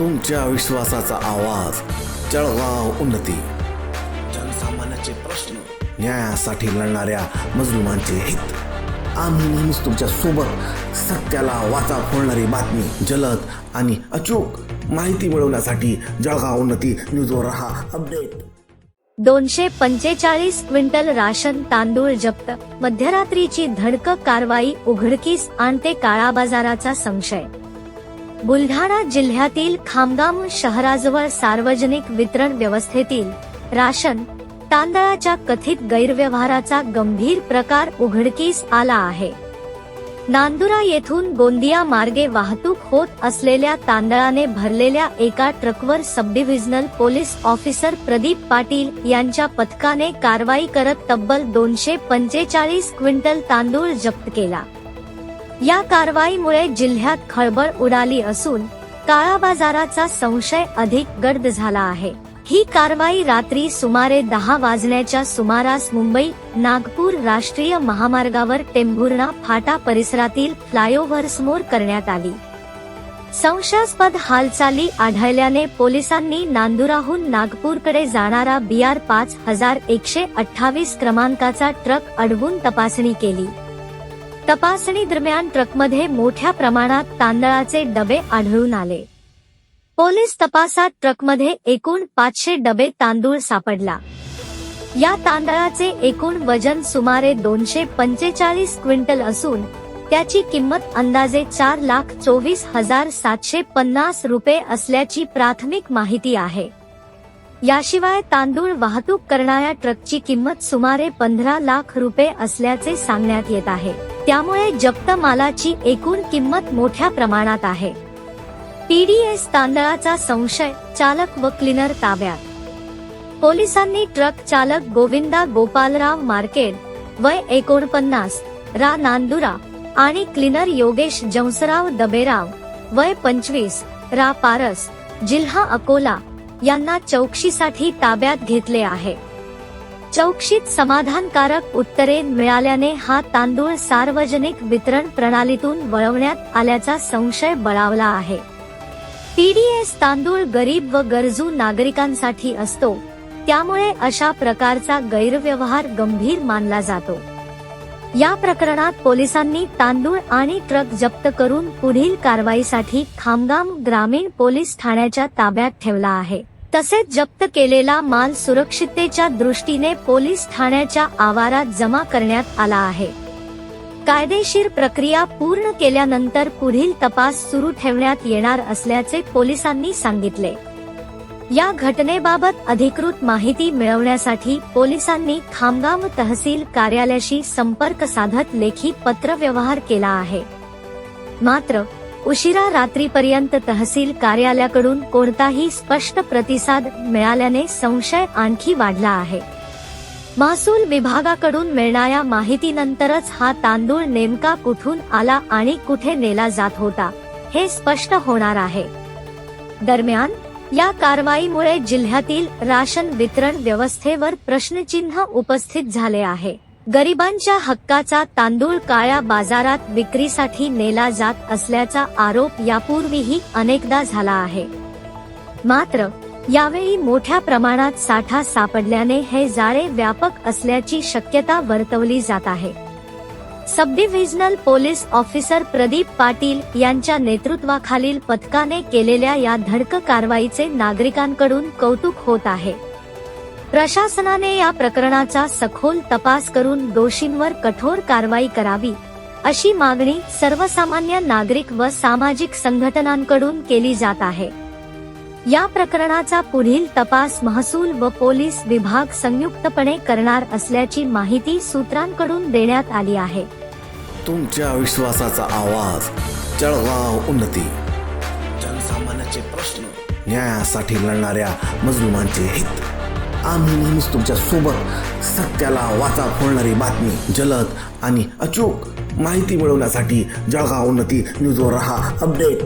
तुमच्या विश्वासाचा आवाज, जळगाव उन्नती. जनसामान्याचे प्रश्न, न्यायासाठी लढणाऱ्या मजलुमांचे हित. आम्ही नेहमीच तुमच्या सोबत. सत्याला वाचा फोडणारी बातमी, जलद आणि अचूक माहिती मिळवण्यासाठी जळगाव उन्नती न्यूजवर रहा अपडेट. 245 क्विंटल राशन तांदूळ जप्त. मध्यरात्रीची धडक कारवाई उघडकीस आणते काळाबाजाराचा संशय. बुलढाणा जिल्ह्यातील खामगाम शहराजवळ सार्वजनिक वितरण व्यवस्थेतील राशन तांदळाच्या कथित गैरव्यवहाराचा गंभीर प्रकार उघडकीस आला आहे. नांदुरा येथून गोंदिया मार्गे वाहतूक होत असलेल्या तांदळाने भरलेल्या एका ट्रकवर सबडिव्हिजनल पोलीस ऑफिसर प्रदीप पाटील यांच्या पथकाने कारवाई करत तब्बल 245 क्विंटल तांदूळ जप्त केला. या कारवाईमुळे जिल्ह्यात खळबळ उडाली असून काळाबाजाराचा संशय अधिक गडद झाला आहे. ही कारवाई रात्री सुमारे 10 वाजण्याच्या सुमारास मुंबई नागपूर राष्ट्रीय महामार्गावर टेंभुर्णा फाटा परिसरातील फ्लायओव्हरसमोर करण्यात आली. संशयास्पद हालचाली आढळल्याने पोलिसांनी नांदुराहून नागपूरकडे जाणारा BR 5128 क्रमांकाचा ट्रक अडवून तपासणी केली. तपासणी दरम्यान ट्रकमध्ये मोठ्या प्रमाणात तांदळाचे डबे आढळून आले. पोलीस तपासात ट्रकमध्ये एकूण 500 डबे तांदूळ सापडला. या तांदळाचे एकूण वजन सुमारे 245 क्विंटल असून त्याची किंमत अंदाजे 4,24,750 रुपये असल्याची प्राथमिक माहिती आहे. याशिवाय तांदूळ वाहतूक करणाऱ्या ट्रकची किंमत सुमारे 15 लाख रुपये असल्याचे सांगण्यात येत आहे. त्यामुळे जप्त मालाची एकूण किंमत मोठ्या प्रमाणात आहे. PDS तांदळाचा संशय, चालक व क्लीनर ताब्यात. पोलिसांनी ट्रक चालक गोविंदा गोपालराव मार्केड वय 49 रा नांदुरा आणि क्लीनर योगेश जंसराव दबेराव वय 25 रा पारस जिल्हा अकोला यांना चौकशीसाठी ताब्यात घेतले आहे. चौकशीत समाधानकारक उत्तरे मिळाल्याने हा तांदूळ सार्वजनिक वितरण प्रणालीतून वळवण्यात आल्याचा संशय बळावला आहे. PDS तांदूळ गरीब व गरजू नागरिकांसाठी असतो, त्यामुळे अशा प्रकारचा गैरव्यवहार गंभीर मानला जातो. या प्रकरणात पोलिसांनी तांदूळ आणि ट्रक जप्त करून पुढील कारवाईसाठी खामगाम ग्रामीण पोलीस ठाण्याच्या ताब्यात ठेवला आहे. तसेच जप्त केलेला माल सुरक्षिततेच्या दृष्टीने पोलीस ठाण्याच्या आवारात जमा करण्यात आला आहे. कायदेशीर प्रक्रिया पूर्ण केल्यानंतर पुढील तपास सुरू ठेवण्यात येणार असल्याचे पोलिसांनी सांगितले. या घटनेबाबत अधिकृत माहिती मिळवण्यासाठी पोलिसांनी खामगाम तहसील कार्यालयाशी संपर्क साधत लेखी पत्रव्यवहार केला आहे. मात्र उशिरा रात्रीपर्यंत तहसील कार्यालयाकडून कोणताही स्पष्ट प्रतिसाद मिळाल्याने संशय आणखी वाढला आहे. महसूल विभागाकडून मिळणाऱ्या माहितीनंतरच हा तांदूळ नेमका कुठून आला आणि कुठे नेला जात होता हे स्पष्ट होणार आहे. दरम्यान या कारवाईमुळे जिल्ह्यातील राशन वितरण व्यवस्थेवर प्रश्नचिन्ह उपस्थित झाले आहे. गरिबांच्या हक्काचा तांदूळ काळ्या बाजारात विक्रीसाठी नेला जात असल्याचा आरोप यापूर्वीही अनेकदा झाला आहे. मात्र यावेळी मोठ्या प्रमाणात साठा सापडल्याने हे जाळे व्यापक असल्याची शक्यता वर्तवली जात आहे. सबडिव्हिजनल पोलीस ऑफिसर प्रदीप पाटील यांच्या नेतृत्वाखालील पथकाने केलेल्या या धडक कारवाईचे नागरिकांकडून कौतुक होत आहे. प्रशासनाने या प्रकरणाचा सखोल तपास करून दोषींवर कठोर कारवाई करावी, अशी मागणी सर्वसामान्य नागरिक व सामाजिक संघटनांकडून केली जात आहे. या प्रकरणाचा पुढील तपास महसूल व पोलीस विभाग संयुक्तपणे करणार असल्याची माहिती सूत्रांकडून देण्यात आली आहे. तुमच्या विश्वासाचा आवाज, जळगाव उन्नती. जनसामान्याचे प्रश्न, न्यायासाठी लढणाऱ्या मजलुमांचे हित. आम्ही नेहमीच तुमच्या सोबत. सत्याला वाचा फोडणारी बातमी, जलद आणि अचूक माहिती मिळवण्यासाठी जळगाव उन्नती न्यूजवर रहा अपडेट.